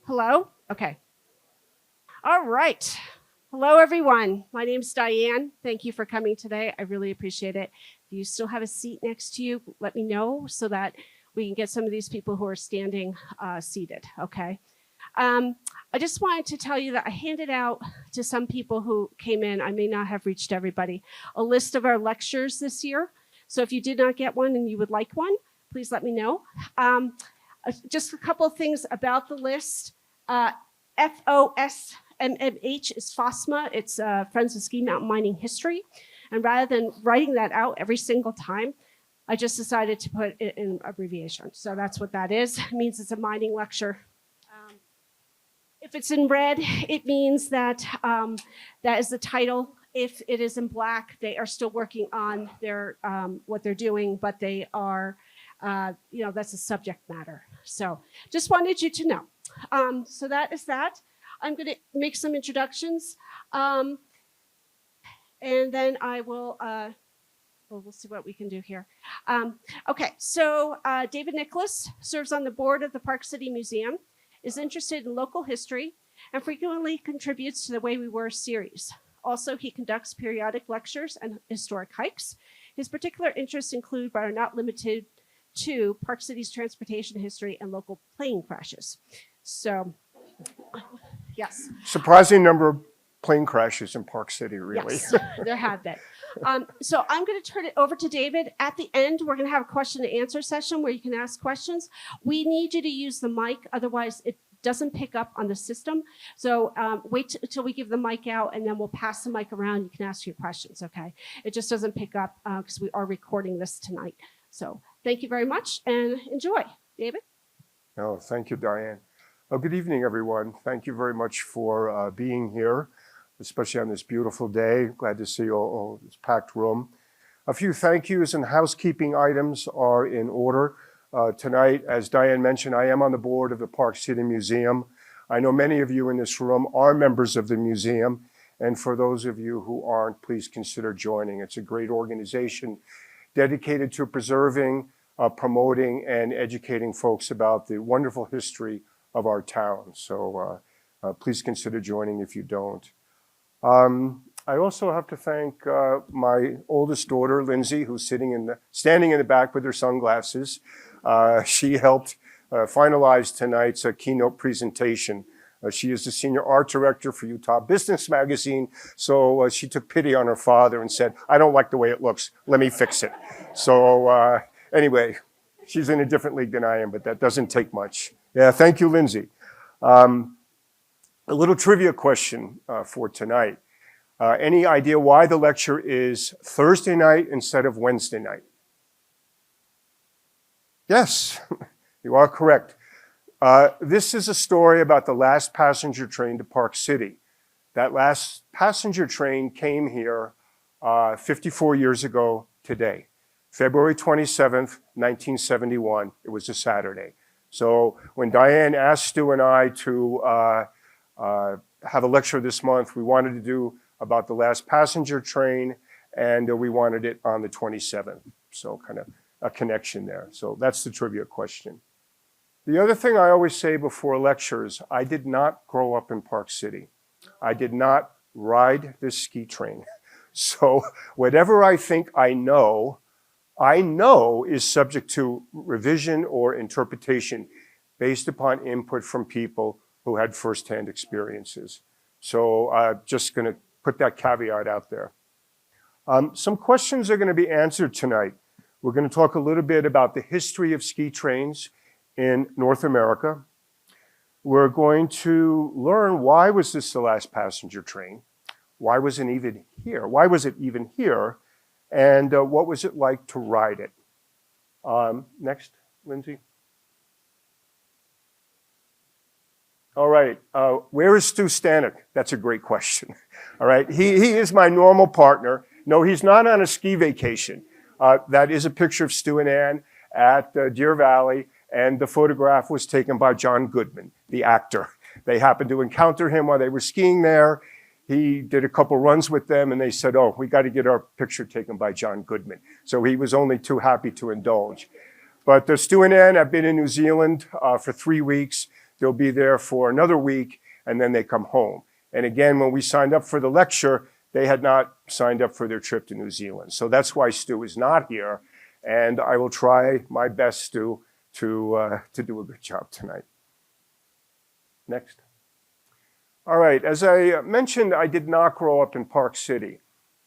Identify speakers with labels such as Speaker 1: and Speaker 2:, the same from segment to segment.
Speaker 1: Hello? Okay. All right. Hello, everyone. My name's Diane. Thank you for coming today. I really appreciate it. If you still have a seat next to you, let me know so that we can get some of these people who are standing seated, okay? I just wanted to tell you that I handed out to some people who came in, I may not have reached everybody, a list of our lectures this year. So if you did not get one and you would like one, please let me know. Just a couple of things about the list. FOSMMH is FOSMA. It's Friends of Ski Mountain Mining History. And rather than writing that out every single time, I just decided to put it in abbreviation. So that's what that is. It means it's a mining lecture. If it's in red, it means that that is the title. If it is in black, they are still working on their what they're doing, but they are, that's a subject matter. So just wanted you to know. So that is that. I'm going to make some introductions, and then I will, we'll see what we can do here. Okay, so David Nicholas serves on the board of the Park City Museum, is interested in local history, and frequently contributes to the Way We Were series. Also, he conducts periodic lectures and historic hikes. His particular interests include, but are not limited to, Park City's transportation history and local plane crashes. So, yes.
Speaker 2: Surprising number of plane crashes in Park City, really.
Speaker 1: Yes, there have been. So I'm going to turn it over to David. At the end, we're going to have a question and answer session where you can ask questions. We need you to use the mic, otherwise it doesn't pick up on the system. So wait till we give the mic out, and then we'll pass the mic around. You can ask your questions, okay? It just doesn't pick up because we are recording this tonight. So thank you very much, and enjoy. David?
Speaker 2: Oh, thank you, Diane. Good evening, everyone. Thank you very much for being here, especially on this beautiful day. Glad to see all this packed room. A few thank yous and housekeeping items are in order. Tonight, as Diane mentioned, I am on the board of the Park City Museum. I know many of you in this room are members of the museum, and for those of you who aren't, please consider joining. It's a great organization dedicated to preserving, promoting, and educating folks about the wonderful history of our town. So please consider joining if you don't. I also have to thank my oldest daughter, Lindsay, who's standing in the back with her sunglasses. She helped finalize tonight's keynote presentation. She is the senior art director for Utah Business Magazine. So she took pity on her father and said, "I don't like the way it looks. Let me fix it." So anyway, she's in a different league than I am, but that doesn't take much. Yeah, thank you, Lindsay. A little trivia question for tonight. Any idea why the lecture is Thursday night instead of Wednesday night? Yes, you are correct. This is a story about the last passenger train to Park City. That last passenger train came here 54 years ago today, February 27th, 1971. It was a Saturday. So when Diane asked Stu and I to have a lecture this month, we wanted to do about the last passenger train, and we wanted it on the 27th. So kind of a connection there. So that's the trivia question. The other thing I always say before lectures, I did not grow up in Park City. I did not ride this ski train. So whatever I think I know is subject to revision or interpretation based upon input from people who had firsthand experiences. So I'm just going to put that caveat out there. Some questions are going to be answered tonight. We're going to talk a little bit about the history of ski trains in North America. We're going to learn, why was this the last passenger train? Why was it even here? Why was it even here? And what was it like to ride it? Next, Lindsay. All right, where is Stu Stanek? That's a great question. All right, he is my normal partner. No, he's not on a ski vacation. That is a picture of Stu and Ann at Deer Valley, and the photograph was taken by John Goodman, the actor. They happened to encounter him while they were skiing there. He did a couple runs with them, and they said, "Oh, we got to get our picture taken by John Goodman." So he was only too happy to indulge. But Stu and Ann have been in New Zealand for 3 weeks. they'll be there for another week, and then they come home. And again, when we signed up for the lecture, they had not signed up for their trip to New Zealand. So that's why Stu is not here, and I will try my best, Stu, to do a good job tonight. Next. All right, as I mentioned, I did not grow up in Park City.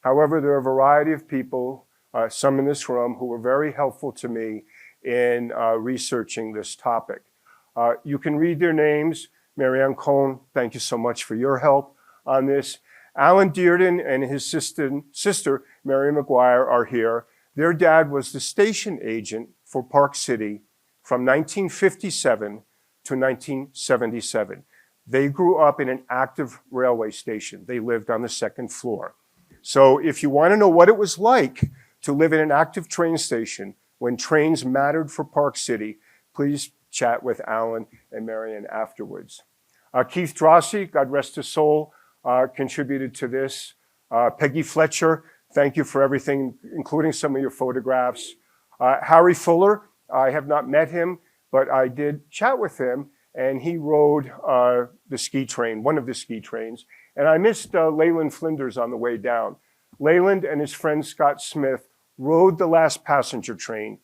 Speaker 2: However, there are a variety of people, some in this room, who were very helpful to me in researching this topic. You can read their names. Marianne Cohn, thank you so much for your help on this. Alan Dearden and his sister, Mary McGuire, are here. Their dad was the station agent for Park City from 1957 to 1977. They grew up in an active railway station. They lived on the second floor. So if you want to know what it was like to live in an active train station when trains mattered for Park City, please chat with Alan and Marion afterwards. Keith Drossi, God rest his soul, contributed to this. Peggy Fletcher, thank you for everything, including some of your photographs. Harry Fuller, I have not met him, but I did chat with him, and he rode the ski train, one of the ski trains. And I missed Leyland Flinders on the way down. Leyland and his friend Scott Smith rode the last passenger train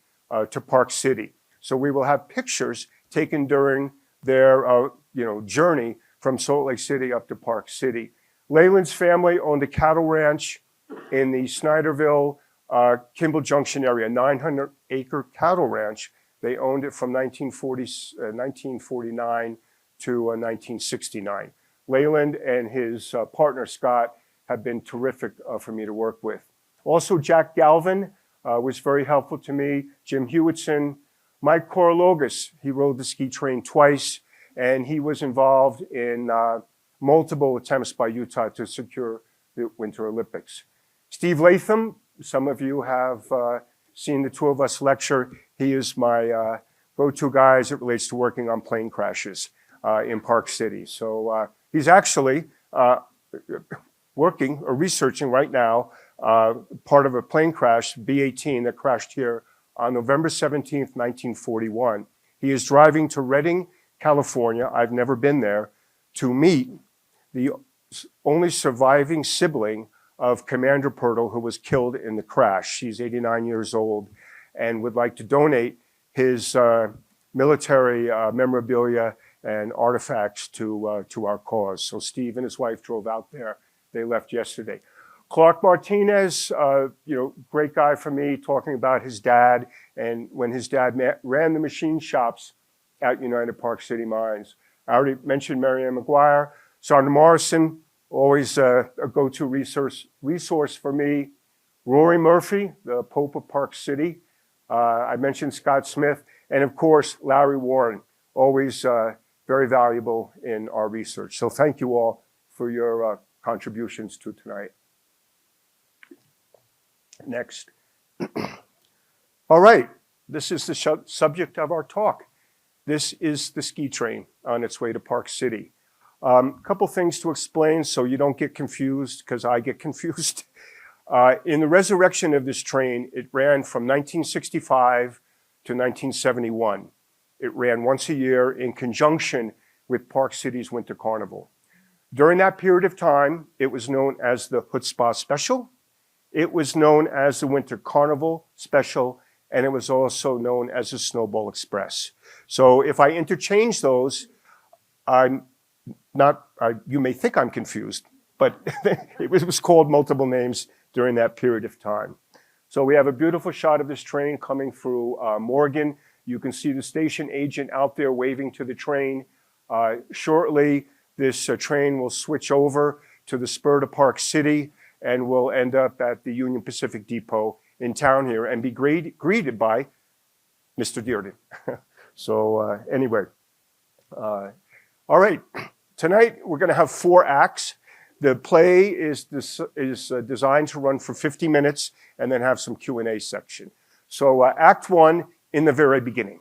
Speaker 2: to Park City. So we will have pictures taken during their journey from Salt Lake City up to Park City. Leyland's family owned a cattle ranch in the Snyderville, Kimball Junction area, 900-acre cattle ranch. They owned it from 1949 to 1969. Leyland and his partner, Scott, have been terrific for me to work with. Also, Jack Galvin was very helpful to me. Jim Hewitson, Mike Korologis, he rode the ski train twice, and he was involved in multiple attempts by Utah to secure the Winter Olympics. Steve Latham, some of you have seen the two of us lecture. He is my go-to guy as it relates to working on plane crashes in Park City. So he's actually working or researching right now part of a plane crash, B-18, that crashed here on November 17th, 1941. He is driving to Redding, California. I've never been there, to meet the only surviving sibling of Commander Pirtle, who was killed in the crash. She's 89 years old and would like to donate his military memorabilia and artifacts to our cause. So Steve and his wife drove out there. They left yesterday. Clark Martinez, great guy for me, talking about his dad and when his dad ran the machine shops at United Park City Mines. I already mentioned Marianne McGuire. Sergeant Morrison, always a go-to resource for me. Rory Murphy, the Pope of Park City. I mentioned Scott Smith. And of course, Larry Warren, always very valuable in our research. So thank you all for your contributions to tonight. Next. All right, this is the subject of our talk. This is the ski train on its way to Park City. A couple things to explain so you don't get confused, because I get confused. In the resurrection of this train, it ran from 1965 to 1971. It ran once a year in conjunction with Park City's Winter Carnival. During that period of time, it was known as the Chutzpah Special. It was known as the Winter Carnival Special, and it was also known as the Snowball Express. So if I interchange those, you may think I'm confused, but it was called multiple names during that period of time. So we have a beautiful shot of this train coming through Morgan. You can see the station agent out there waving to the train. Shortly, this train will switch over to the spur to Park City, and will end up at the Union Pacific Depot in town here and be greeted by Mr. Dearden. So anyway, all right. Tonight we're going to have 4 acts. The play is designed to run for 50 minutes and then have some Q&A section. So Act 1 in the very beginning.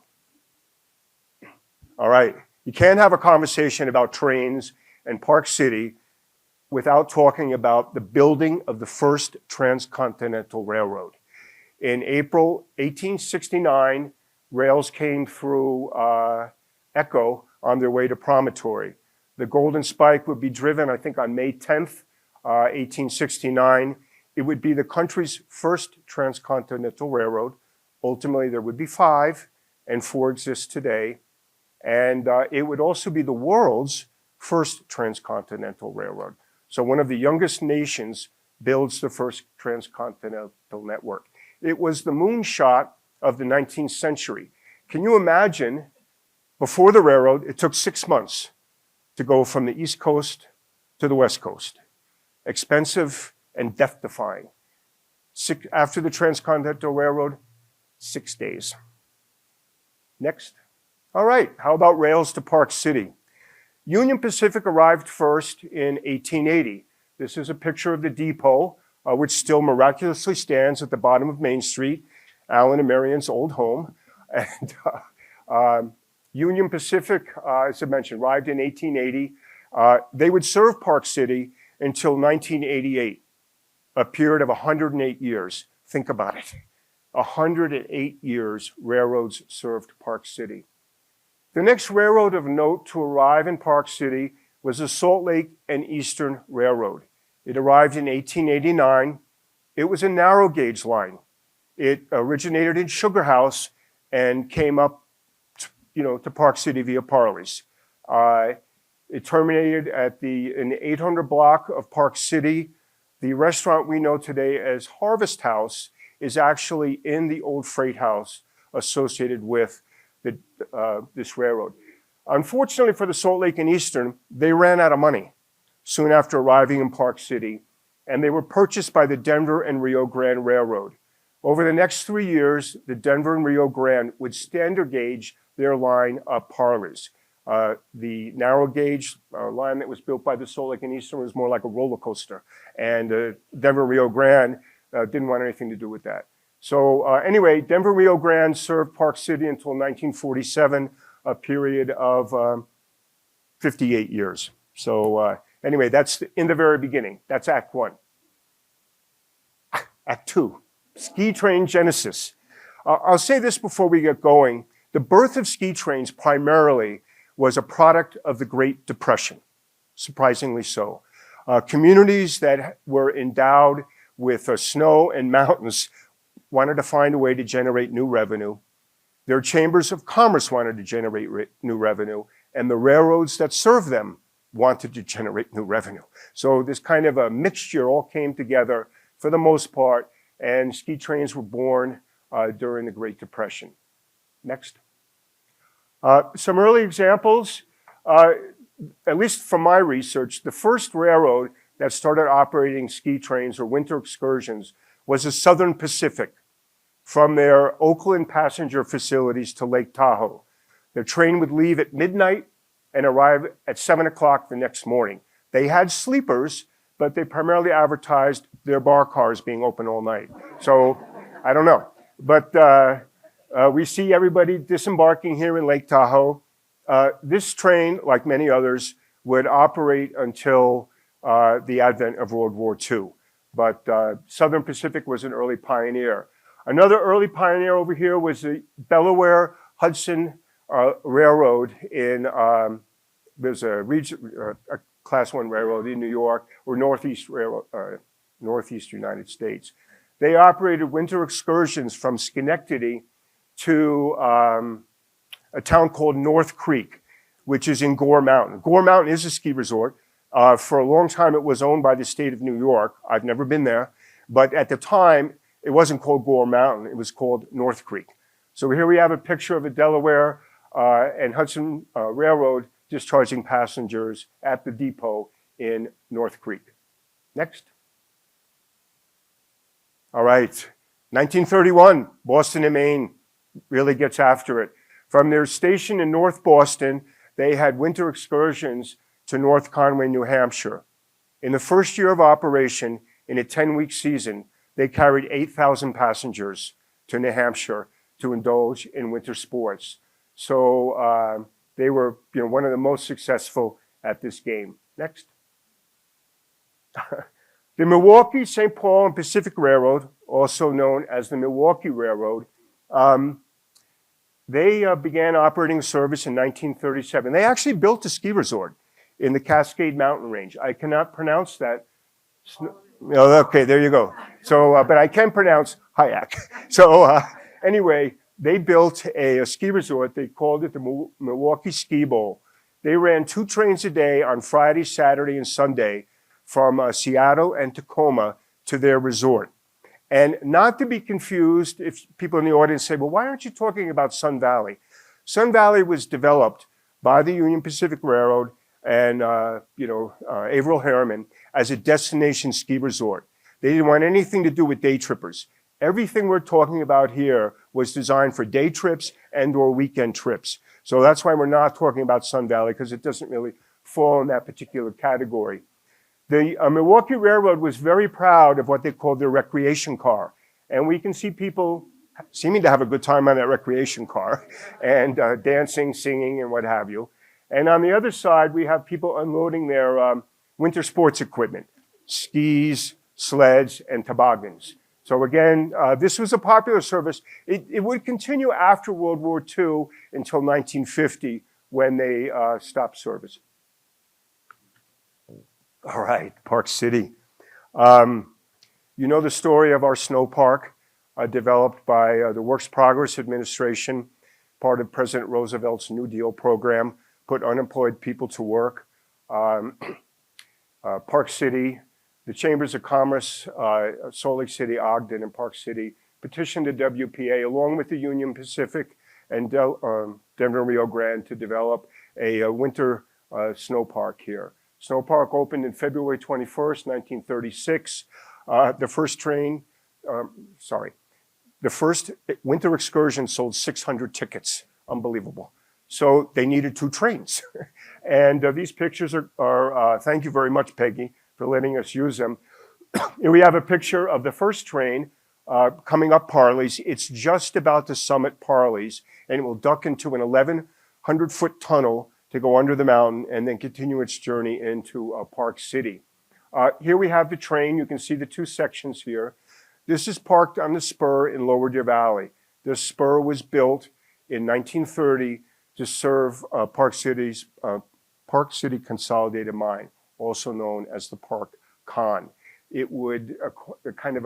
Speaker 2: All right. You can't have a conversation about trains and Park City without talking about the building of the first transcontinental railroad. In April 1869, rails came through Echo on their way to Promontory. The Golden Spike would be driven, I think, on May 10th, 1869. It would be the country's first transcontinental railroad. Ultimately, there would be 5, and 4 exist today. And it would also be the world's first transcontinental railroad. So one of the youngest nations builds the first transcontinental network. It was the moonshot of the 19th century. Can you imagine, before the railroad, it took 6 months to go from the East Coast to the West Coast. Expensive and death-defying. After the transcontinental railroad, 6 days. Next. All right, how about rails to Park City? Union Pacific arrived first in 1880. This is a picture of the depot, which still miraculously stands at the bottom of Main Street, Alan and Marion's old home. And Union Pacific, as I mentioned, arrived in 1880. They would serve Park City until 1988, a period of 108 years. Think about it. 108 years railroads served Park City. The next railroad of note to arrive in Park City was the Salt Lake and Eastern Railroad. It arrived in 1889. It was a narrow gauge line. It originated in Sugar House and came up to Park City via Parley's. It terminated in the 800 block of Park City. The restaurant we know today as Harvest House is actually in the old freight house associated with this railroad. Unfortunately for the Salt Lake and Eastern, they ran out of money soon after arriving in Park City, and they were purchased by the Denver and Rio Grande Railroad. Over the next 3 years, the Denver and Rio Grande would standard gauge their line up Parley's. The narrow gauge line that was built by the Salt Lake and Eastern was more like a roller coaster, and Denver Rio Grande didn't want anything to do with that. So anyway, Denver Rio Grande served Park City until 1947, a period of 58 years. So anyway, that's in the very beginning. That's Act 1. Act 2, ski train genesis. I'll say this before we get going. The birth of ski trains primarily was a product of the Great Depression, surprisingly so. Communities that were endowed with snow and mountains wanted to find a way to generate new revenue. Their chambers of commerce wanted to generate new revenue, and the railroads that served them wanted to generate new revenue. So this kind of a mixture all came together for the most part, and ski trains were born during the Great Depression. Next. Some early examples, at least from my research, the first railroad that started operating ski trains or winter excursions was the Southern Pacific, from their Oakland passenger facilities to Lake Tahoe. The train would leave at midnight and arrive at 7 o'clock the next morning. They had sleepers, but they primarily advertised their bar cars being open all night. So I don't know. But we see everybody disembarking here in Lake Tahoe. This train, like many others, would operate until the advent of World War II. But Southern Pacific was an early pioneer. Another early pioneer over here was the Delaware Hudson Railroad in, there's a Class 1 railroad in New York, or Northeast United States. They operated winter excursions from Schenectady to a town called North Creek, which is in Gore Mountain. Gore Mountain is a ski resort. For a long time, it was owned by the state of New York. I've never been there. But at the time, it wasn't called Gore Mountain. It was called North Creek. So here we have a picture of the Delaware and Hudson Railroad discharging passengers at the depot in North Creek. Next. All right. 1931, Boston and Maine really gets after it. From their station in North Boston, they had winter excursions to North Conway, New Hampshire. In the first year of operation, in a 10-week season, they carried 8,000 passengers to New Hampshire to indulge in winter sports. So they were one of the most successful at this game. Next. The Milwaukee, St. Paul, and Pacific Railroad, also known as the Milwaukee Railroad, They began operating service in 1937. They actually built a ski resort in the Cascade Mountain Range. I cannot pronounce that. Oh, okay, there you go. So, but I can pronounce Hayak. So anyway, they built a ski resort. They called it the Milwaukee Ski Bowl. They ran 2 trains a day on Friday, Saturday, and Sunday from Seattle and Tacoma to their resort. And not to be confused if people in the audience say, well, why aren't you talking about Sun Valley? Sun Valley was developed by the Union Pacific Railroad and Averill Harriman as a destination ski resort. They didn't want anything to do with day trippers. Everything we're talking about here was designed for day trips and or weekend trips. So that's why we're not talking about Sun Valley, because it doesn't really fall in that particular category. The Milwaukee Railroad was very proud of what they called their recreation car. And we can see people seeming to have a good time on that recreation car and dancing, singing, and what have you. And on the other side, we have people unloading their winter sports equipment, skis, sleds, and toboggans. So again, this was a popular service. It would continue after World War II until 1950 when they stopped service. All right, Park City. You know the story of our snow park developed by the Works Progress Administration, part of President Roosevelt's New Deal program, put unemployed people to work. Park City, the Chambers of Commerce, Salt Lake City, Ogden, and Park City petitioned the WPA along with the Union Pacific and Denver and Rio Grande to develop a winter snow park here. Snow Park opened in February 21st, 1936. The first winter excursion sold 600 tickets. Unbelievable. So they needed 2 trains. And these pictures are thank you very much, Peggy, for letting us use them. Here we have a picture of the first train coming up Parley's. It's just about to summit Parley's, and it will duck into an 1,100-foot tunnel to go under the mountain and then continue its journey into Park City. Here we have the train. You can see the 2 sections here. This is parked on the spur in Lower Deer Valley. This spur was built in 1930 to serve Park City Consolidated Mine, also known as the Park Con. It would kind of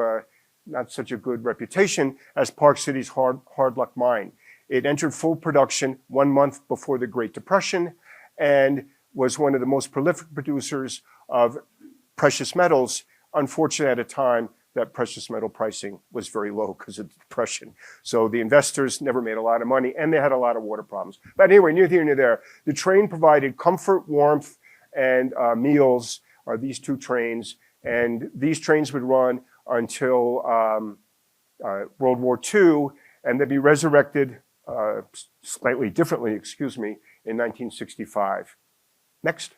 Speaker 2: not such a good reputation as Park City's hard luck mine. It entered full production 1 month before the Great Depression and was one of the most prolific producers of precious metals, unfortunately at a time that precious metal pricing was very low because of the Depression. So the investors never made a lot of money and they had a lot of water problems. But anyway, neither here nor there. The train provided comfort, warmth, and meals, these 2 trains. And these trains would run until World War II, and they'd be resurrected slightly differently, in 1965. Next.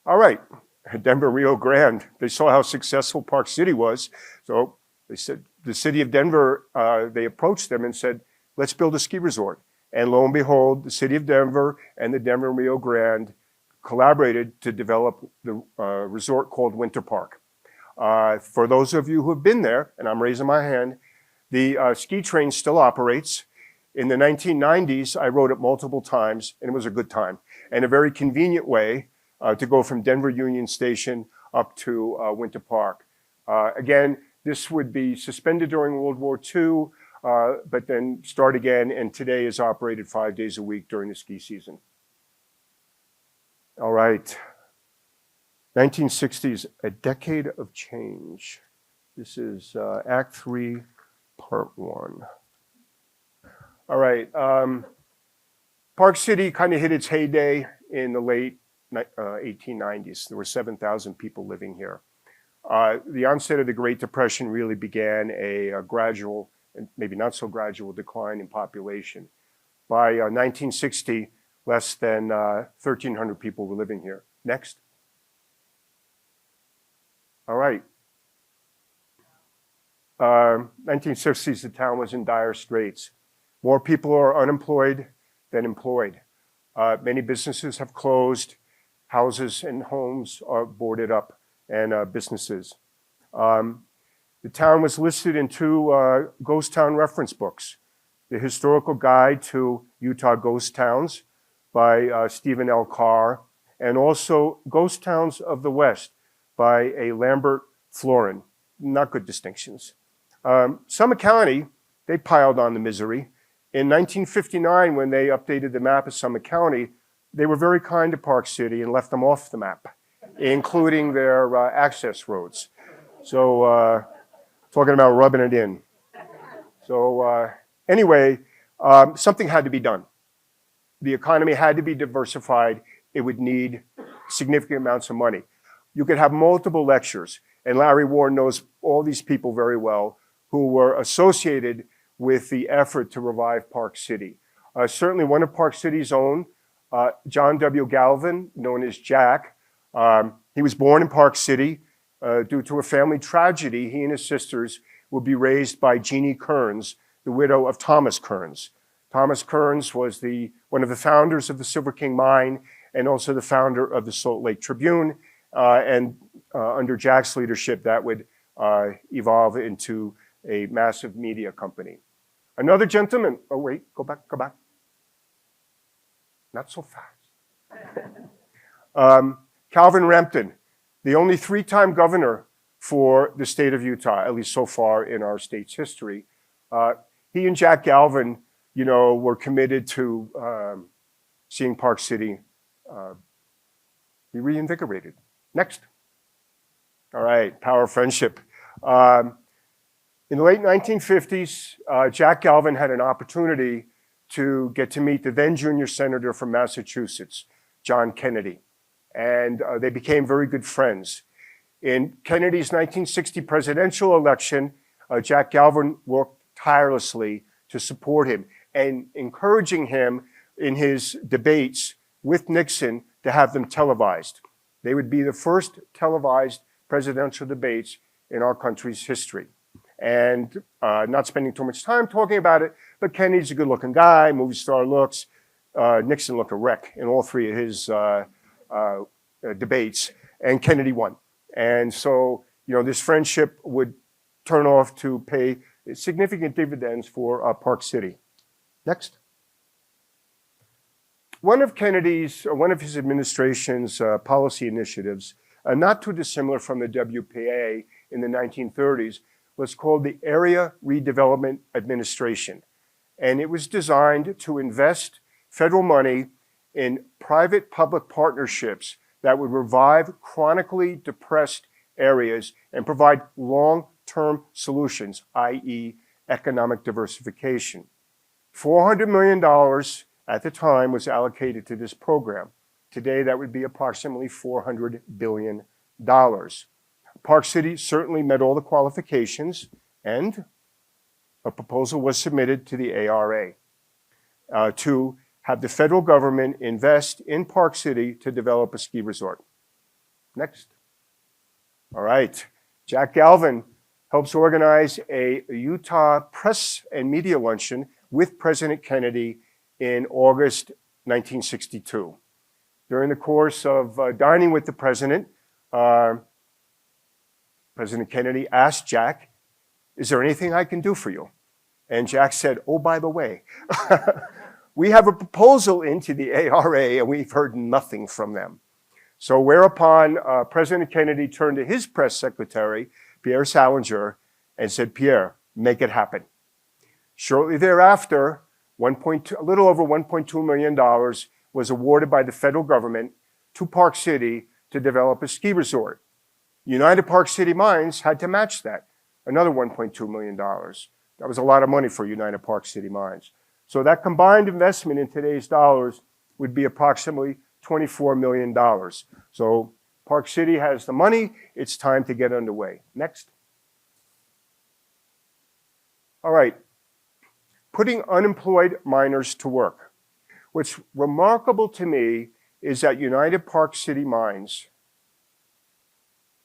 Speaker 2: All right, Denver, Rio Grande. They saw how successful Park City was. So they said, the city of Denver, they approached them and said, let's build a ski resort. And lo and behold, the city of Denver and the Denver and Rio Grande collaborated to develop the resort called Winter Park. For those of you who have been there, and I'm raising my hand, the ski train still operates. In the 1990s, I rode it multiple times, and it was a good time, and a very convenient way to go from Denver Union Station up to Winter Park. Again, this would be suspended during World War II, but then start again, and today is operated 5 days a week during the ski season. All right, 1960s, a decade of change. This is Act 3, Part 1. All right, Park City kind of hit its heyday in the late 1890s. There were 7,000 people living here. The onset of the Great Depression really began a gradual, and maybe not so gradual, decline in population. By 1960, less than 1,300 people were living here. Next. All right. 1960s, the town was in dire straits. More people are unemployed than employed. Many businesses have closed. Houses and homes are boarded up, and businesses. The town was listed in 2 ghost town reference books. The Historical Guide to Utah Ghost Towns by Stephen L. Carr, and also Ghost Towns of the West by a Lambert Florin. Not good distinctions. Summit County, they piled on the misery. In 1959, when they updated the map of Summit County, they were very kind to Park City and left them off the map, including their access roads. So talking about rubbing it in. So anyway, something had to be done. The economy had to be diversified. It would need significant amounts of money. You could have multiple lectures, and Larry Warren knows all these people very well who were associated with the effort to revive Park City. Certainly one of Park City's own, John W. Galvin, known as Jack. He was born in Park City. Due to a family tragedy, he and his sisters would be raised by Jeannie Kearns, the widow of Thomas Kearns. Thomas Kearns was one of the founders of the Silver King Mine and also the founder of the Salt Lake Tribune. And under Jack's leadership, that would evolve into a massive media company. Another gentleman, oh wait, go back. Not so fast. Calvin Rampton, the only 3-time governor for the state of Utah, at least so far in our state's history. He and Jack Galvin, were committed to seeing Park City be reinvigorated. Next. All right, power of friendship. In the late 1950s, Jack Galvin had an opportunity to get to meet the then junior senator from Massachusetts, John Kennedy. And they became very good friends. In Kennedy's 1960 presidential election, Jack Galvin worked tirelessly to support him and encouraging him in his debates with Nixon to have them televised. They would be the first televised presidential debates in our country's history. And not spending too much time talking about it, but Kennedy's a good-looking guy, movie star looks. Nixon looked a wreck in all 3 of his debates, and Kennedy won. And so, this friendship would turn off to pay significant dividends for Park City. Next. One of his administration's policy initiatives, not too dissimilar from the WPA in the 1930s, was called the Area Redevelopment Administration. And it was designed to invest federal money in private-public partnerships that would revive chronically depressed areas and provide long-term solutions, i.e. economic diversification. $400 million at the time was allocated to this program. Today, that would be approximately $400 billion. Park City certainly met all the qualifications, and a proposal was submitted to the ARA to have the federal government invest in Park City to develop a ski resort. Next. All right. Jack Galvin helps organize a Utah press and media luncheon with President Kennedy in August 1962. During the course of dining with the president, President Kennedy asked Jack, "Is there anything I can do for you?" And Jack said, "Oh, by the way, we have a proposal into the ARA and we've heard nothing from them." So whereupon President Kennedy turned to his press secretary, Pierre Salinger, and said, "Pierre, make it happen." Shortly thereafter, a little over $1.2 million was awarded by the federal government to Park City to develop a ski resort. United Park City Mines had to match that, another $1.2 million. That was a lot of money for United Park City Mines. So that combined investment in today's dollars would be approximately $24 million. So Park City has the money. It's time to get underway. Next. All right. Putting unemployed miners to work. What's remarkable to me is that United Park City Mines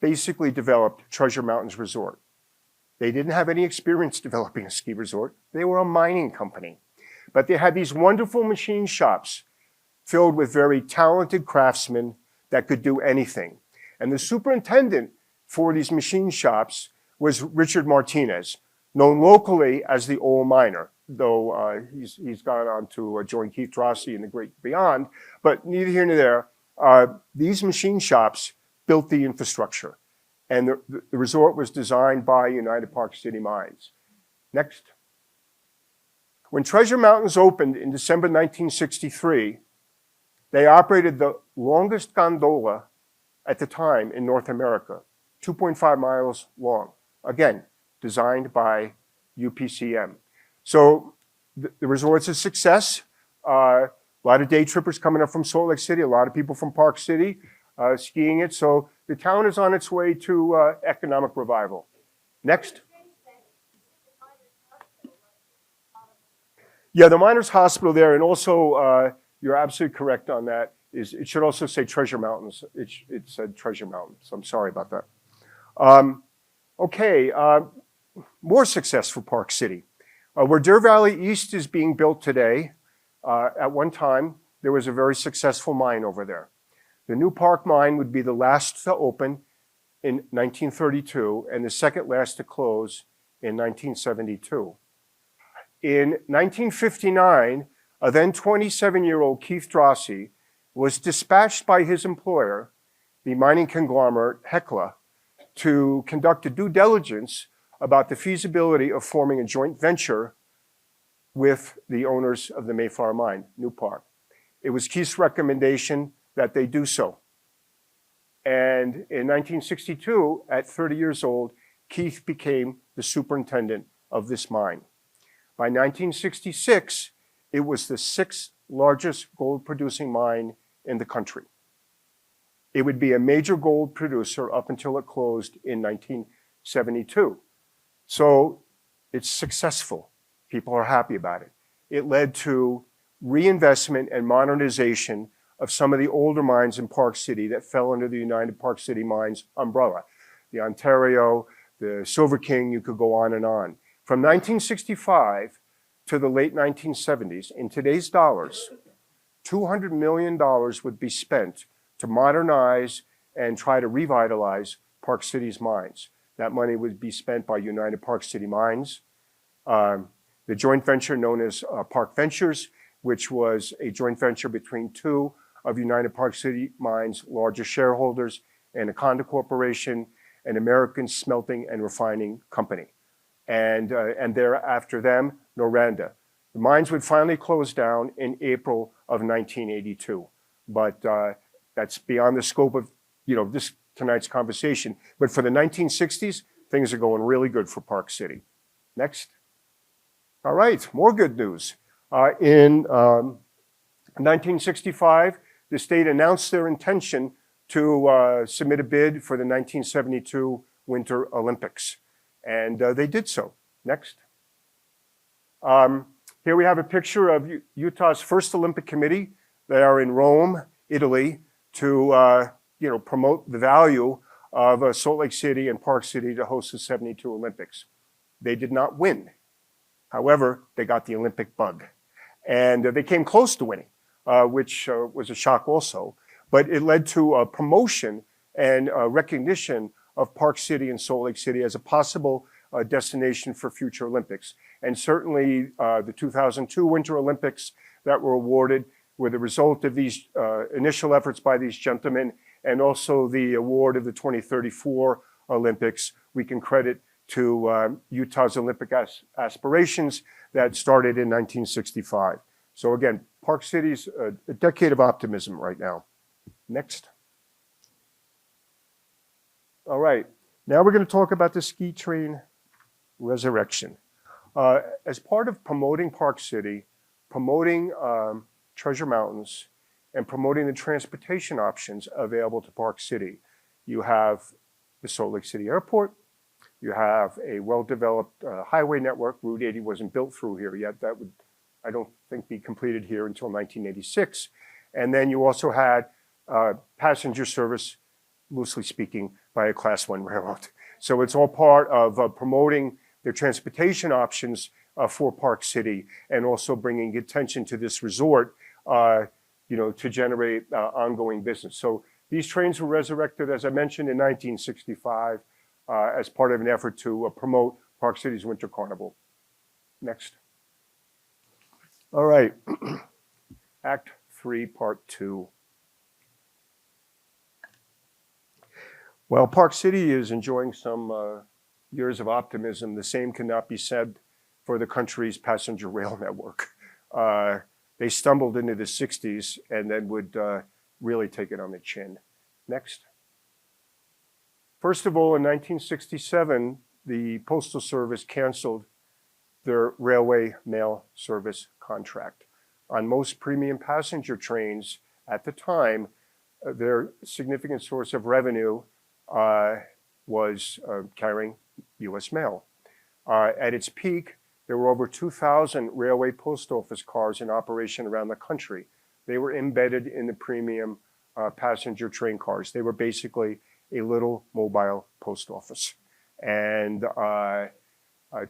Speaker 2: basically developed Treasure Mountains Resort. They didn't have any experience developing a ski resort. They were a mining company. But they had these wonderful machine shops filled with very talented craftsmen that could do anything. And the superintendent for these machine shops was Richard Martinez, known locally as the Old Miner. though he's gone on to join Keith Drosy in the great beyond. But neither here nor there. These machine shops built the infrastructure, and the resort was designed by United Park City Mines. Next. When Treasure Mountains opened in December 1963, they operated the longest gondola at the time in North America, 2.5 miles long. Again, designed by UPCM. So the resort's a success. A lot of day trippers coming up from Salt Lake City, a lot of people from Park City skiing it. So the town is on its way to economic revival. Next. Yeah, the Miners Hospital there, and also you're absolutely correct on that. It should also say Treasure Mountains. It said Treasure Mountains. I'm sorry about that. Okay, more success for Park City. Where Deer Valley East is being built today, at one time, there was a very successful mine over there. The New Park mine would be the last to open in 1932 and the second last to close in 1972. In 1959, a then 27-year-old Keith Drosy was dispatched by his employer, the mining conglomerate Hecla, to conduct a due diligence about the feasibility of forming a joint venture with the owners of the Mayflower mine, New Park. It was Keith's recommendation that they do so. And in 1962, at 30 years old, Keith became the superintendent of this mine. By 1966, it was the 6th largest gold producing mine in the country. It would be a major gold producer up until it closed in 1972. So it's successful. People are happy about it. It led to reinvestment and modernization of some of the older mines in Park City that fell under the United Park City Mines umbrella. The Ontario, the Silver King, you could go on and on. From 1965 to the late 1970s, in today's dollars, $200 million would be spent to modernize and try to revitalize Park City's mines. That money would be spent by United Park City Mines. The joint venture known as Park Ventures, which was a joint venture between two of United Park City Mines' largest shareholders, Anaconda Corporation, an American smelting and refining company. And thereafter them, Noranda. The mines would finally close down in April of 1982. But that's beyond the scope of this tonight's conversation. But for the 1960s, things are going really good for Park City. Next. All right, more good news. In 1965, the state announced their intention to submit a bid for the 1972 Winter Olympics. And they did so. Next. Here we have a picture of Utah's first Olympic Committee. They are in Rome, Italy, to promote the value of Salt Lake City and Park City to host the 72 Olympics. They did not win. However, they got the Olympic bug. And they came close to winning, which was a shock also. But it led to a promotion and recognition of Park City and Salt Lake City as a possible destination for future Olympics. And certainly the 2002 Winter Olympics that were awarded were the result of these initial efforts by these gentlemen, and also the award of the 2034 Olympics we can credit to Utah's Olympic aspirations that started in 1965. So again, Park City's a decade of optimism right now. Next. All right, now we're going to talk about the ski train resurrection. As part of promoting Park City, promoting Treasure Mountains, and promoting the transportation options available to Park City, you have the Salt Lake City Airport, you have a well-developed highway network. Route 80 wasn't built through here yet. That would, I don't think, be completed here until 1986. And then you also had passenger service, loosely speaking, by a Class 1 railroad. So it's all part of promoting the transportation options for Park City, and also bringing attention to this resort, to generate ongoing business. So these trains were resurrected, as I mentioned, in 1965 as part of an effort to promote Park City's Winter Carnival. Next. All right. Act 3, Part 2. Well, Park City is enjoying some years of optimism. The same cannot be said for the country's passenger rail network. They stumbled into the 60s and then would really take it on the chin. Next. First of all, in 1967, the Postal Service canceled their railway mail service contract. On most premium passenger trains at the time, their significant source of revenue was carrying U.S. mail. At its peak, there were over 2,000 railway post office cars in operation around the country. They were embedded in the premium passenger train cars. They were basically a little mobile post office. And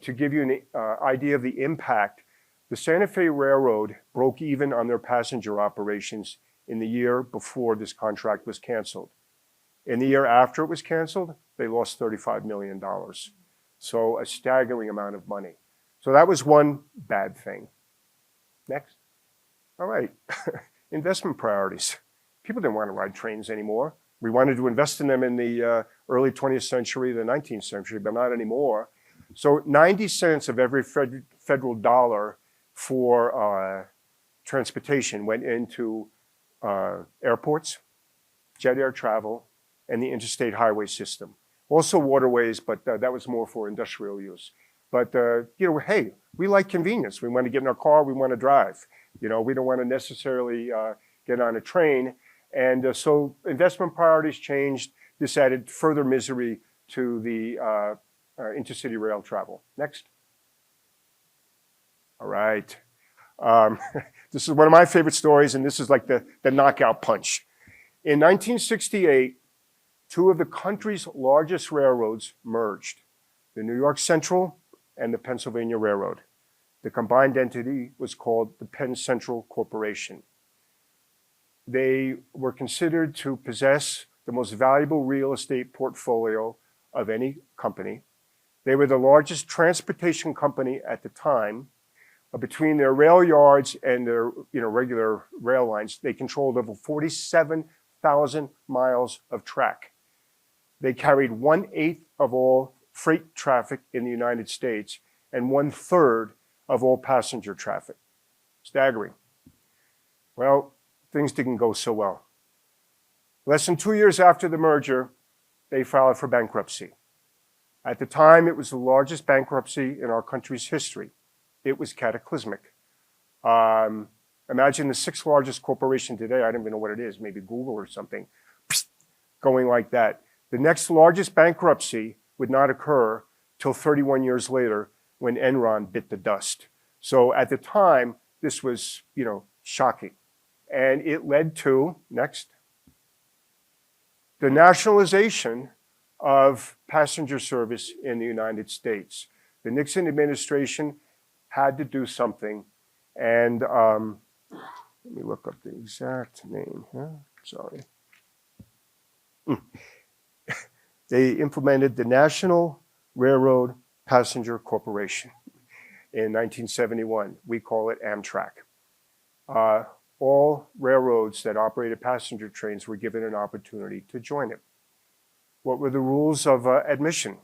Speaker 2: to give you an idea of the impact, the Santa Fe Railroad broke even on their passenger operations in the year before this contract was canceled. In the year after it was canceled, they lost $35 million. So a staggering amount of money. So that was one bad thing. Next. All right. Investment priorities. People didn't want to ride trains anymore. We wanted to invest in them in the early 20th century, the 19th century, but not anymore. So 90 cents of every federal dollar for transportation went into airports, jet air travel, and the interstate highway system. Also waterways, but that was more for industrial use. But, hey, we like convenience. We want to get in our car, we want to drive. We don't want to necessarily get on a train. And so investment priorities changed. This added further misery to the intercity rail travel. Next. All right. This is one of my favorite stories, and this is like the knockout punch. In 1968, two of the country's largest railroads merged, the New York Central and the Pennsylvania Railroad. The combined entity was called the Penn Central Corporation. They were considered to possess the most valuable real estate portfolio of any company. They were the largest transportation company at the time. Between their rail yards and their regular rail lines, they controlled over 47,000 miles of track. They carried 1/8 of all freight traffic in the United States and 1/3 of all passenger traffic. Staggering. Well, things didn't go so well. Less than 2 years after the merger, they filed for bankruptcy. At the time, it was the largest bankruptcy in our country's history. It was cataclysmic. Imagine the 6th largest corporation today, I don't even know what it is, maybe Google or something, going like that. The next largest bankruptcy would not occur till 31 years later when Enron bit the dust. So at the time, this was, shocking. And it led to, next, the nationalization of passenger service in the United States. The Nixon administration had to do something. And let me look up the exact name here. Sorry. They implemented the National Railroad Passenger Corporation in 1971. We call it Amtrak. All railroads that operated passenger trains were given an opportunity to join it. What were the rules of admission?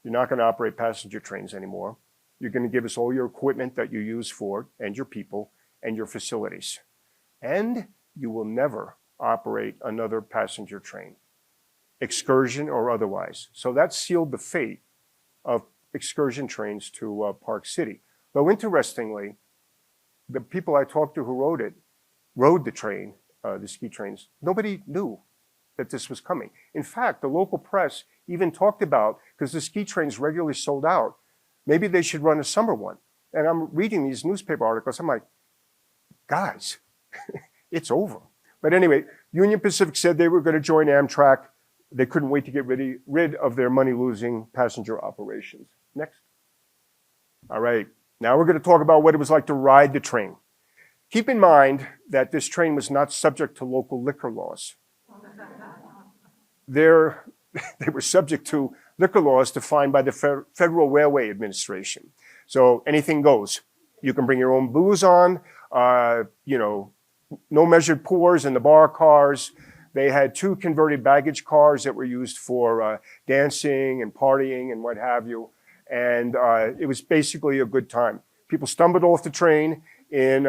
Speaker 2: You're not going to operate passenger trains anymore. You're going to give us all your equipment that you use for, and your people, and your facilities. And you will never operate another passenger train, excursion or otherwise. So that sealed the fate of excursion trains to Park City. Though interestingly, the people I talked to who rode the train, the ski trains, nobody knew that this was coming. In fact, the local press even talked about, because the ski trains regularly sold out, maybe they should run a summer one. And I'm reading these newspaper articles, I'm like, guys, it's over. But anyway, Union Pacific said they were going to join Amtrak. They couldn't wait to get rid of their money-losing passenger operations. Next. All right, now we're going to talk about what it was like to ride the train. Keep in mind that this train was not subject to local liquor laws. They were subject to liquor laws defined by the Federal Railway Administration. So anything goes. You can bring your own booze on, you know, no measured pours in the bar cars. They had 2 converted baggage cars that were used for dancing and partying and what have you. And it was basically a good time. People stumbled off the train in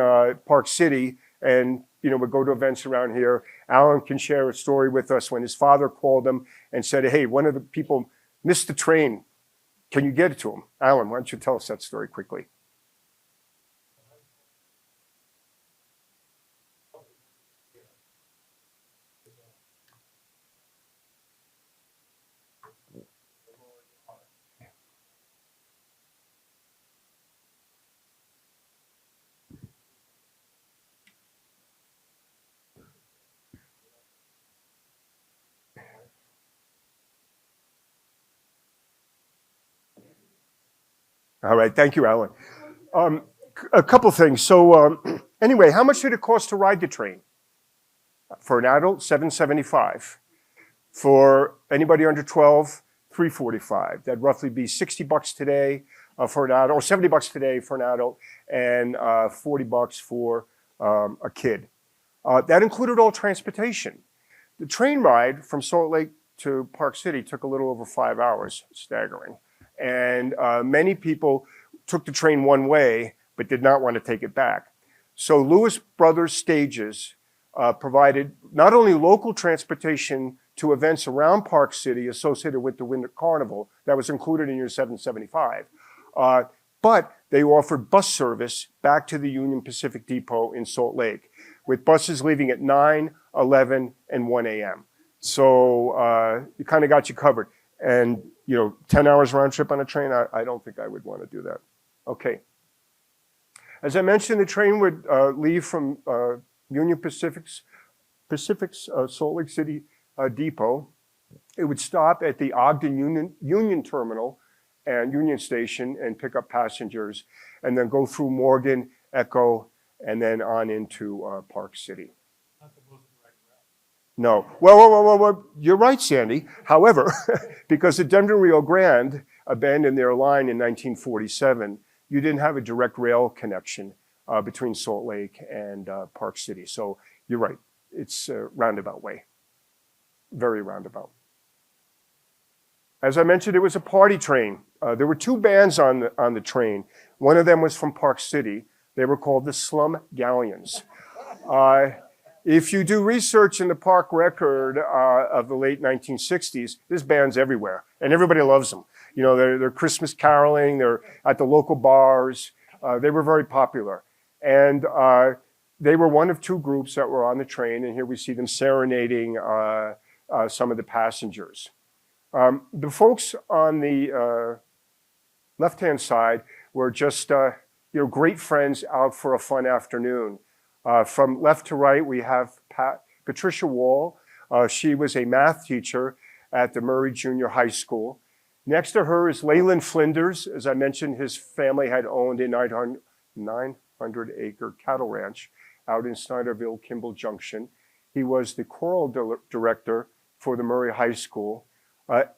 Speaker 2: Park City and, you know, would go to events around here. Alan can share a story with us when his father called him and said, hey, one of the people missed the train. Can you get it to him? Alan, why don't you tell us that story quickly? All right, thank you, Alan. A couple things. So anyway, how much did it cost to ride the train? For an adult, $7.75. For anybody under 12, $3.45. That'd roughly be $60 today for an adult, or $70 today for an adult, and $40 for a kid. That included all transportation. The train ride from Salt Lake to Park City took a little over 5 hours, staggering. And many people took the train one way, but did not want to take it back. So Lewis Brothers Stages provided not only local transportation to events around Park City associated with the Winter Carnival, that was included in your $7.75, but they offered bus service back to the Union Pacific Depot in Salt Lake, with buses leaving at 9, 11, and 1 a.m. So it kind of got you covered. And, you know, 10 hours round trip on a train, I don't think I would want to do that. Okay. As I mentioned, the train would leave from Union Pacific's Salt Lake City Depot. It would stop at the Ogden Union Terminal and Union Station and pick up passengers, and then go through Morgan, Echo, and then on into Park City. No. Well, you're right, Sandy. However, because the Denver Rio Grande abandoned their line in 1947, you didn't have a direct rail connection between Salt Lake and Park City. So you're right. It's a roundabout way. Very roundabout. As I mentioned, it was a party train. There were 2 bands on the train. One of them was from Park City. They were called the Slum Galleons. If you do research in the park record of the late 1960s, there's bands everywhere, and everybody loves them. You know, they're Christmas caroling, they're at the local bars. They were very popular. And they were one of 2 groups that were on the train, and here we see them serenading some of the passengers. The folks on the left-hand side were just, you know, great friends out for a fun afternoon. From left to right, we have Patricia Wall. She was a math teacher at the Murray Junior High School. Next to her is Leyland Flinders. As I mentioned, his family had owned a 900-acre cattle ranch out in Snyderville, Kimball Junction. He was the choral director for the Murray High School.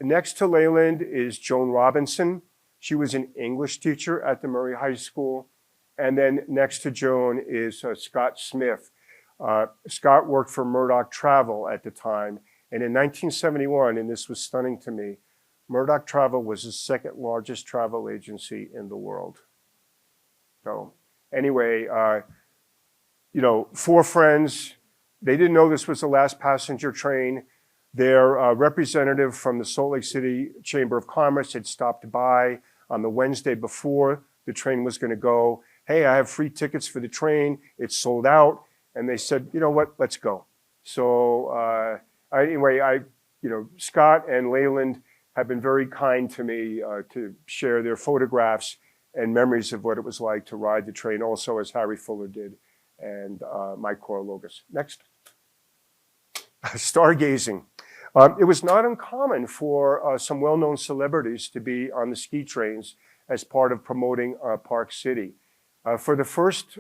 Speaker 2: Next to Leyland is Joan Robinson. She was an English teacher at the Murray High School. And then next to Joan is Scott Smith. Scott worked for Murdoch Travel at the time. And in 1971, and this was stunning to me, Murdoch Travel was the 2nd largest travel agency in the world. So anyway, you know, 4 friends. They didn't know this was the last passenger train. Their representative from the Salt Lake City Chamber of Commerce had stopped by on the Wednesday before the train was going to go. Hey, I have free tickets for the train. It's sold out. And they said, you know what, let's go. So anyway, you know, Scott and Leyland have been very kind to me to share their photographs and memories of what it was like to ride the train, also as Harry Fuller did, and Mike Korologos. Next. Stargazing. It was not uncommon for some well-known celebrities to be on the ski trains as part of promoting Park City. For the first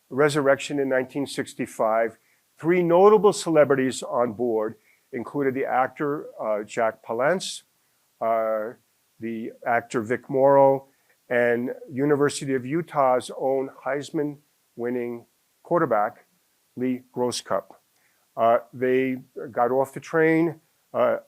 Speaker 2: resurrection in 1965, 3 notable celebrities on board included the actor Jack Palance, the actor Vic Morrow, and University of Utah's own Heisman-winning quarterback, Lee Grosscup. They got off the train,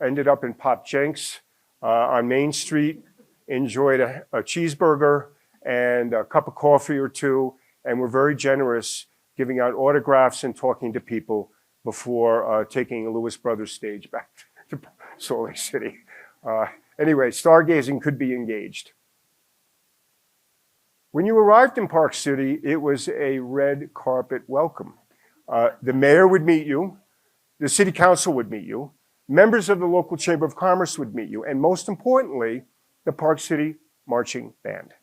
Speaker 2: ended up in Pop Jenks on Main Street, enjoyed a cheeseburger and a cup of coffee or two, and were very generous, giving out autographs and talking to people before taking a Lewis Brothers stage back to Salt Lake City. Anyway, stargazing could be engaged. When you arrived in Park City, it was a red carpet welcome. The mayor would meet you, the city council would meet you, members of the local chamber of commerce would meet you, and most importantly, the Park City marching band.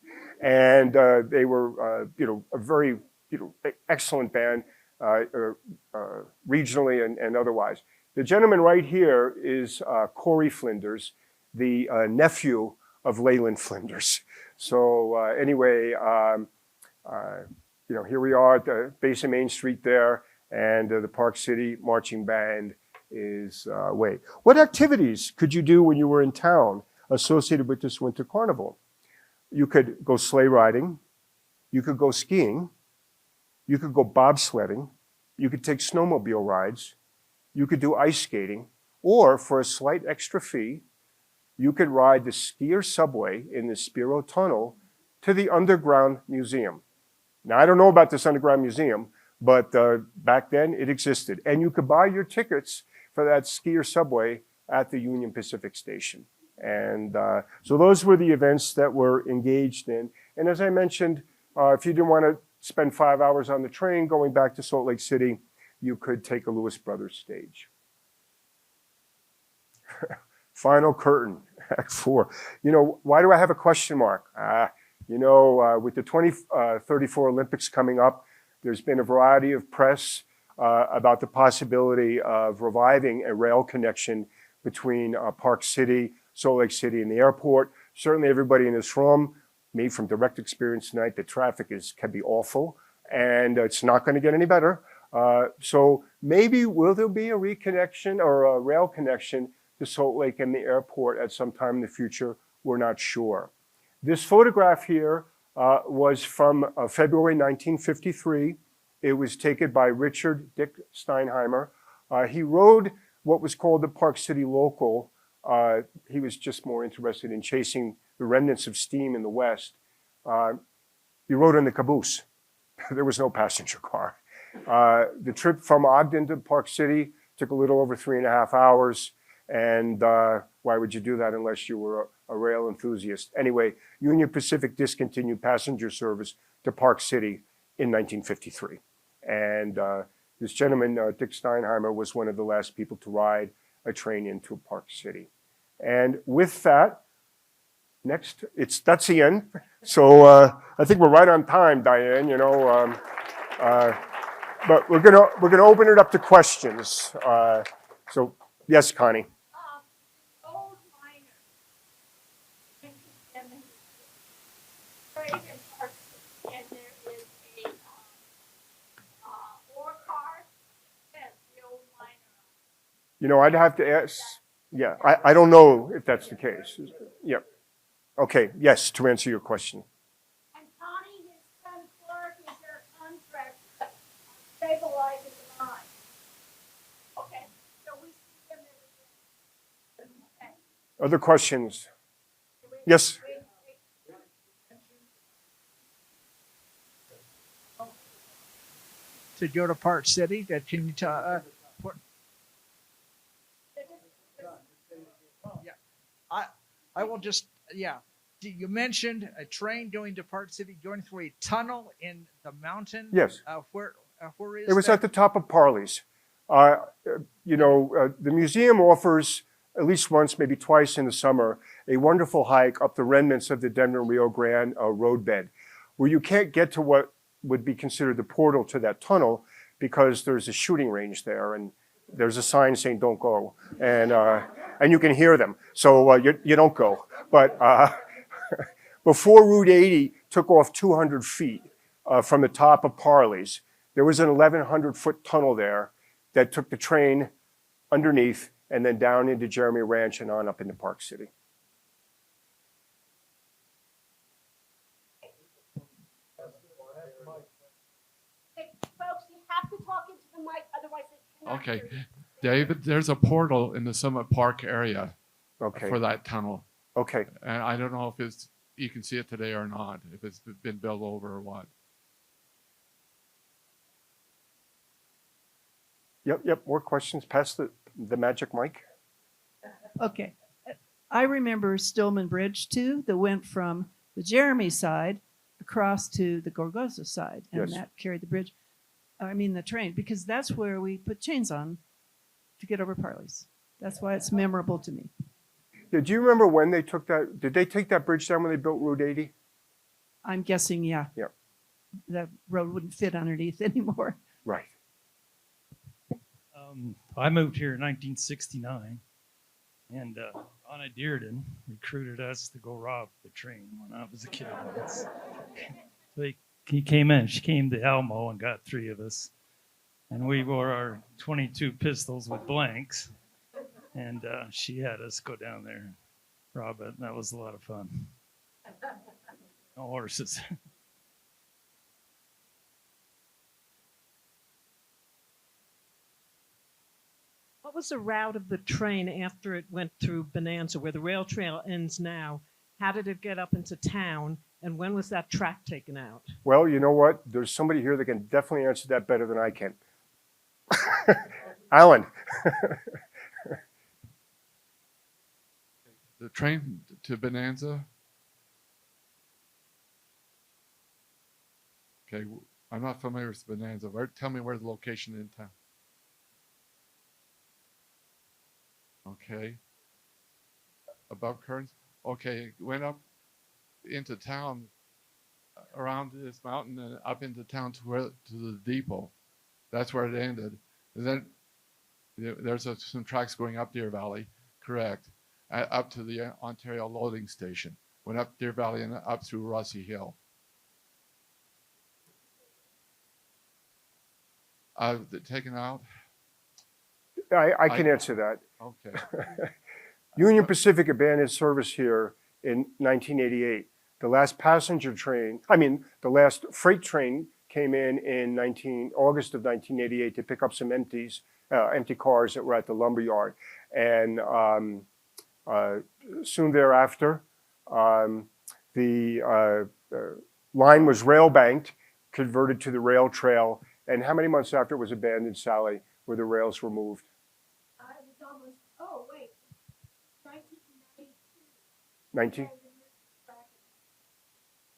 Speaker 2: And they were, a very, excellent band, regionally and otherwise. The gentleman right here is Corey Flinders, the nephew of Leyland Flinders. So anyway, here we are at the base of Main Street there, and the Park City marching band is away. What activities could you do when you were in town associated with this winter carnival? You could go sleigh riding, you could go skiing, you could go bobsledding, you could take snowmobile rides, you could do ice skating, or for a slight extra fee, you could ride the skier subway in the Spiro Tunnel to the Underground Museum. Now, I don't know about this Underground Museum, but back then it existed. And you could buy your tickets for that skier subway at the Union Pacific Station. And so those were the events that were engaged in. And as I mentioned, if you didn't want to spend 5 hours on the train going back to Salt Lake City, you could take a Lewis Brothers stage. Final curtain, Act 4. Why do I have a question mark? With the 2034 Olympics coming up, there's been a variety of press about the possibility of reviving a rail connection between Park City, Salt Lake City, and the airport. Certainly everybody in this room, me from direct experience tonight, the traffic can be awful, and it's not going to get any better. So maybe will there be a reconnection or a rail connection to Salt Lake and the airport at some time in the future? We're not sure. This photograph here was from February 1953. It was taken by Richard Dick Steinheimer. He rode what was called the Park City Local. He was just more interested in chasing the remnants of steam in the West. He rode in the caboose. There was no passenger car. The trip from Ogden to Park City took a little over 3.5 hours. And why would you do that unless you were a rail enthusiast? Anyway, Union Pacific discontinued passenger service to Park City in 1953. And this gentleman, Dick Steinheimer, was one of the last people to ride a train into Park City. And with that, next, that's the end. So I think we're right on time, Diane, but we're gonna open it up to questions. So yes, Connie.
Speaker 3: Old miner, and there is a ore car. Yes, the old miner.
Speaker 2: I'd have to ask. Yeah, I don't know if that's the case. Yeah. Okay. Yes, to answer your question.
Speaker 3: And Connie, his son Clark, is their contractor stabilizing the mine. Okay, so we see him every day. Okay.
Speaker 2: Other questions? Yes.
Speaker 4: To go to Park City, can you tell? I will just, you mentioned a train going to Park City, going through a tunnel in the mountain.
Speaker 2: Yes.
Speaker 4: Where is
Speaker 2: It was
Speaker 4: that?
Speaker 2: at the top of Parley's. The museum offers at least once, maybe twice in the summer, a wonderful hike up the remnants of the Denver-Rio Grande roadbed, where you can't get to what would be considered the portal to that tunnel because there's a shooting range there and there's a sign saying don't go, and you can hear them, so you don't go. But before Route 80 took off 200 feet from the top of Parley's, there was an 1,100-foot tunnel there that took the train underneath and then down into Jeremy Ranch and on up into Park City.
Speaker 3: mic, otherwise it cannot
Speaker 5: Okay,
Speaker 3: hear you.
Speaker 5: David, there's a portal in the Summit Park area
Speaker 2: Okay,
Speaker 5: for that tunnel.
Speaker 2: okay.
Speaker 5: And I don't know if you can see it today or not, if it's been built over or what.
Speaker 2: Yep, more questions? Pass the magic mic.
Speaker 6: Okay. I remember Stillman Bridge too, that went from the Jeremy side across to the Gorgoza side, and
Speaker 2: Yes.
Speaker 6: that carried the train, because that's where we put chains on to get over Parley's. That's why it's memorable to me.
Speaker 2: Yeah, do you remember when they took that? Did they take that bridge down when they built Route 80?
Speaker 6: I'm guessing, yeah.
Speaker 2: Yep.
Speaker 6: The road wouldn't fit underneath anymore.
Speaker 2: Right.
Speaker 7: I moved here in 1969, and Anna Dearden recruited us to go rob the train when I was a kid. So he came in. She came to Elmo and got 3 of us, and we wore our 22 pistols with blanks, and she had us go down there and rob it, and that was a lot of fun. No horses.
Speaker 8: What was the route of the train after it went through Bonanza, where the rail trail ends now? How did it get up into town, and when was that track taken out?
Speaker 2: Well, you know what? There's somebody here that can definitely answer that better than I can. Alan.
Speaker 5: The train to Bonanza. Okay, I'm not familiar with Bonanza. Tell me where the location in town. Okay. Above Kearns? Okay, it went up into town, around this mountain and up into town to the depot. That's where it ended. And then there's some tracks going up Deer Valley, correct, up to the Ontario loading station. Went up Deer Valley and up through Rossi Hill. Taken out?
Speaker 2: I can answer that.
Speaker 5: Okay.
Speaker 2: Union Pacific abandoned service here in 1988. The last the last freight train came in August of 1988 to pick up some empty cars that were at the lumber yard. And soon thereafter, the line was rail banked, converted to the rail trail. And how many months after it was abandoned, Sally, where the rails were moved?
Speaker 3: I was almost, oh, wait, 1992.
Speaker 2: 19?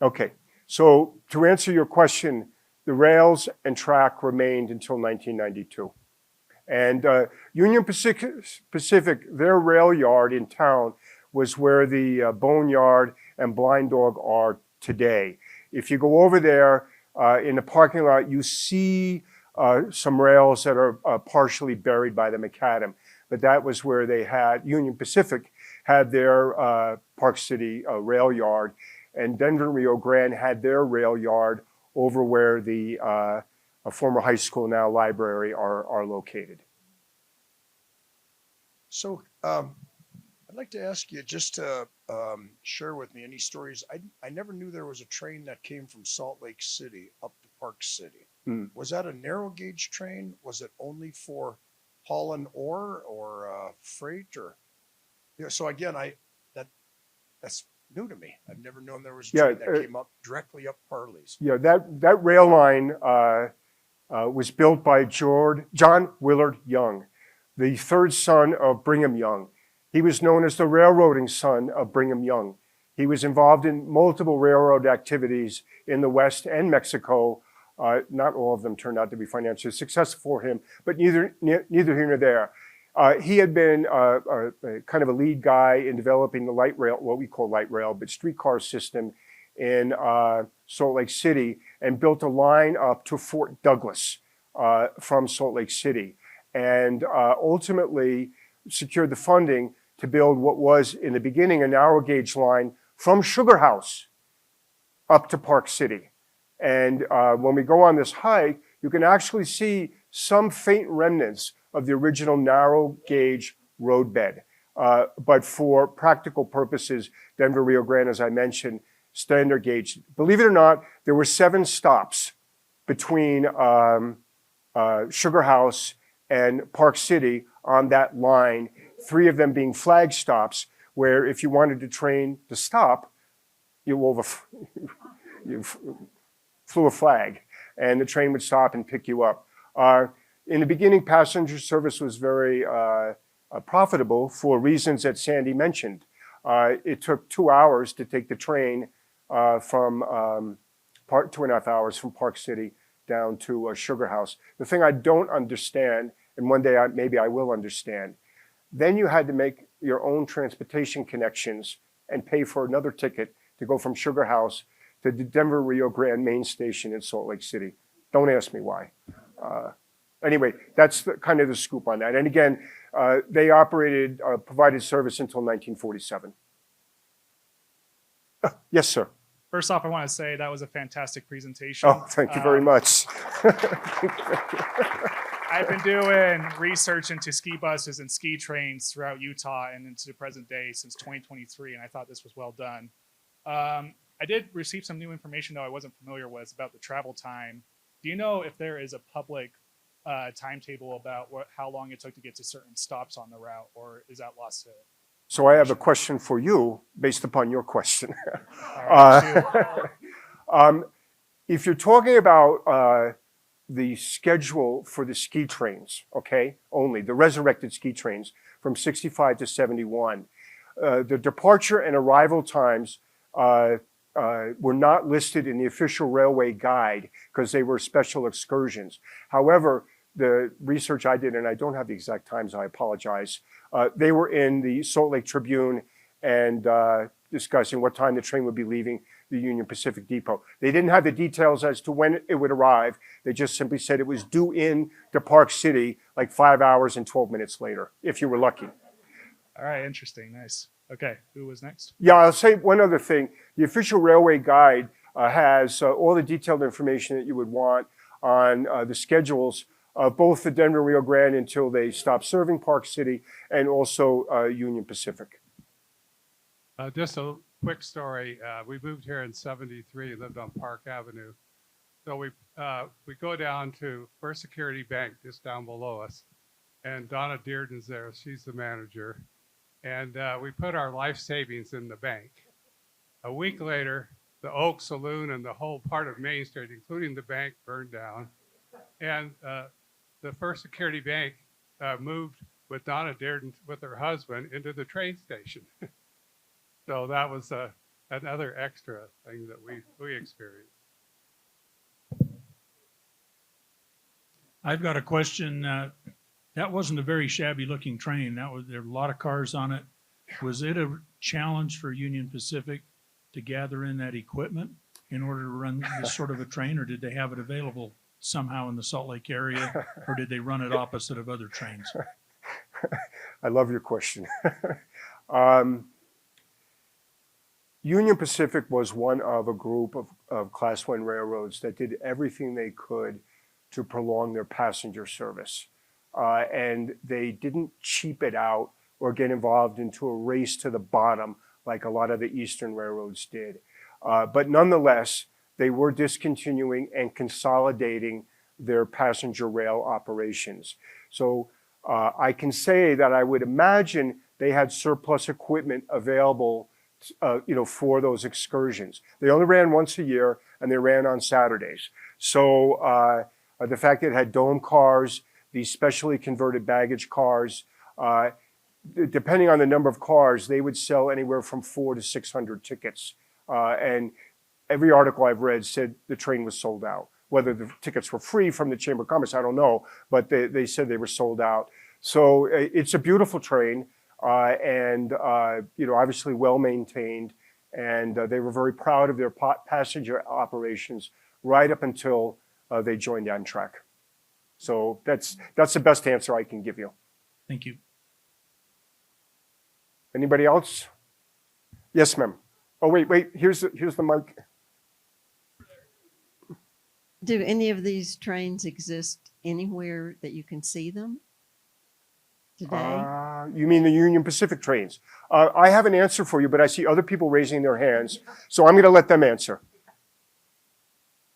Speaker 2: Okay, so to answer your question, the rails and track remained until 1992. And Union Pacific, their rail yard in town was where the Boneyard and Blind Dog are today. If you go over there in the parking lot, you see some rails that are partially buried by the macadam. But that was where Union Pacific had their Park City rail yard, and Denver and Rio Grande had their rail yard over where the former high school, now library, are located.
Speaker 9: So I'd like to ask you just to share with me any stories. I never knew there was a train that came from Salt Lake City up to Park City. Was that a narrow gauge train? Was it only for hauling ore or freight? Or so again, that's new to me. I've never known there was a train that came up directly up Parley's.
Speaker 2: Yeah, that rail line was built by John Willard Young, the third son of Brigham Young. He was known as the railroading son of Brigham Young. He was involved in multiple railroad activities in the West and Mexico. Not all of them turned out to be financially successful for him, but neither here nor there. He had been kind of a lead guy in developing the light rail, what we call light rail, but streetcar system in Salt Lake City, and built a line up to Fort Douglas from Salt Lake City, and ultimately secured the funding to build what was in the beginning a narrow gauge line from Sugar House up to Park City. And when we go on this hike, you can actually see some faint remnants of the original narrow gauge roadbed. But for practical purposes, Denver, Rio Grande, as I mentioned, standard gauge. Believe it or not, there were 7 stops between Sugar House, and Park City on that line, 3 of them being flag stops, where if you wanted the train to stop, you flew a flag, and the train would stop and pick you up. In the beginning, passenger service was very profitable for reasons that Sandy mentioned. It took 2 hours to take the train from 2.5 hours from Park City down to Sugar House. The thing I don't understand, and one day maybe I will understand, then you had to make your own transportation connections and pay for another ticket to go from Sugar House to the Denver Rio Grande main station in Salt Lake City. Don't ask me why. Anyway, that's kind of the scoop on that. And again, they provided service until 1947. Yes, sir.
Speaker 10: First off, I want to say that was a fantastic presentation.
Speaker 2: Oh, thank you very much.
Speaker 10: I've been doing research into ski buses and ski trains throughout Utah and into the present day since 2023, and I thought this was well done. I did receive some new information, though, I wasn't familiar with about the travel time. Do you know if there is a public timetable about how long it took to get to certain stops on the route, or is that lost to?
Speaker 2: So I have a question for you based upon your question. If you're talking about the schedule for the ski trains, okay, only the resurrected ski trains from 65 to 71, the departure and arrival times were not listed in the official railway guide because they were special excursions. However, the research I did, and I don't have the exact times, I apologize, they were in the Salt Lake Tribune and discussing what time the train would be leaving the Union Pacific Depot. They didn't have the details as to when it would arrive. They just simply said it was due in to Park City like 5 hours and 12 minutes later, if you were lucky.
Speaker 10: All right, interesting, nice. Okay, who was next?
Speaker 2: Yeah, I'll say one other thing. The official railway guide has all the detailed information that you would want on the schedules of both the Denver Rio Grande until they stopped serving Park City and also Union Pacific.
Speaker 11: Just a quick story. We moved here in '73 and lived on Park Avenue. So we go down to First Security Bank just down below us. And Donna Dearden's there. She's the manager. And we put our life savings in the bank. A week later, the Oak Saloon and the whole part of Main Street, including the bank, burned down. And the First Security Bank moved with Donna Dearden with her husband into the train station. So that was another extra thing that we experienced.
Speaker 12: I've got a question. That wasn't a very shabby looking train. There were a lot of cars on it. Was it a challenge for Union Pacific to gather in that equipment in order to run this sort of a train, or did they have it available somehow in the Salt Lake area, or did they run it opposite of other trains?
Speaker 2: I love your question. Union Pacific was one of a group of Class 1 railroads that did everything they could to prolong their passenger service. And they didn't cheap it out or get involved into a race to the bottom like a lot of the Eastern railroads did. But nonetheless, they were discontinuing and consolidating their passenger rail operations. So I can say that I would imagine they had surplus equipment available for those excursions. They only ran once a year and they ran on Saturdays. So the fact that it had dome cars, these specially converted baggage cars, depending on the number of cars, they would sell anywhere from 400 to 600 tickets. And every article I've read said the train was sold out. Whether the tickets were free from the Chamber of Commerce, I don't know, but they said they were sold out. So it's a beautiful train, and obviously well maintained, and they were very proud of their passenger operations right up until they joined Amtrak. So that's the best answer I can give you.
Speaker 12: Thank you.
Speaker 2: Anybody else? Yes, ma'am. Oh, wait. Here's the mic.
Speaker 13: Do any of these trains exist anywhere that you can see them today?
Speaker 2: You mean the Union Pacific trains? I have an answer for you, but I see other people raising their hands, so I'm going to let them answer.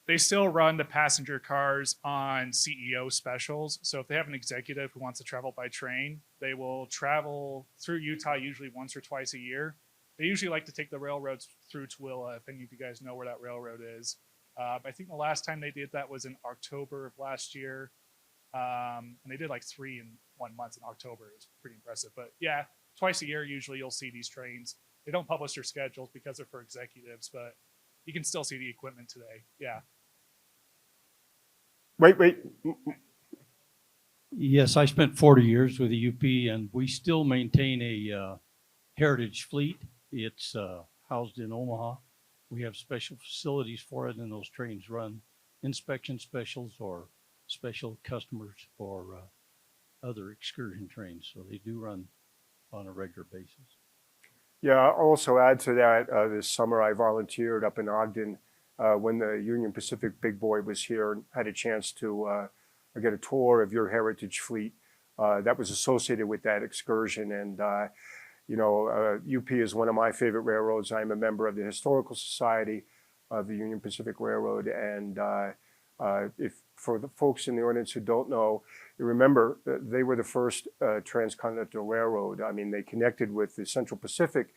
Speaker 10: They still run the passenger cars on CEO specials. So if they have an executive who wants to travel by train, they will travel through Utah usually once or twice a year. They usually like to take the railroads through Tooele, if any of you guys know where that railroad is. I think the last time they did that was in October of last year. And they did like 3 in 1 month in October. It was pretty impressive. But yeah, twice a year, usually you'll see these trains. They don't publish their schedules because they're for executives, but you can still see the equipment today. Yeah.
Speaker 2: Wait.
Speaker 7: Yes, I spent 40 years with the UP, and we still maintain a heritage fleet. It's housed in Omaha. We have special facilities for it, and those trains run inspection specials or special customers for other excursion trains. So they do run on a regular basis.
Speaker 2: Yeah, I'll also add to that, this summer I volunteered up in Ogden when the Union Pacific Big Boy was here and had a chance to get a tour of your heritage fleet that was associated with that excursion. And, UP is one of my favorite railroads. I'm a member of the Historical Society of the Union Pacific Railroad. And if for the folks in the audience who don't know, you remember they were the first transcontinental railroad. I mean, they connected with the Central Pacific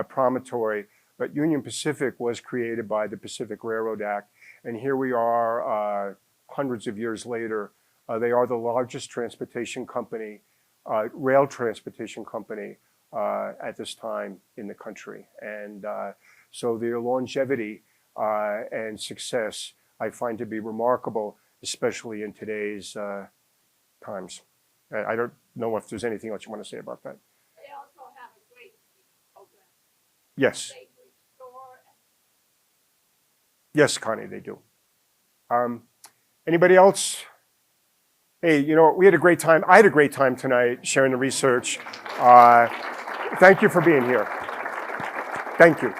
Speaker 2: promontory, but Union Pacific was created by the Pacific Railroad Act. And here we are hundreds of years later. They are the largest transportation company, rail transportation company at this time in the country. And so their longevity and success I find to be remarkable, especially in today's times. I don't know if there's anything else you want to say about that.
Speaker 3: They also have a great program.
Speaker 2: Yes.
Speaker 3: They restore and
Speaker 2: Yes, Connie, they do. Anybody else? Hey, we had a great time. I had a great time tonight sharing the research. Thank you for being here. Thank you.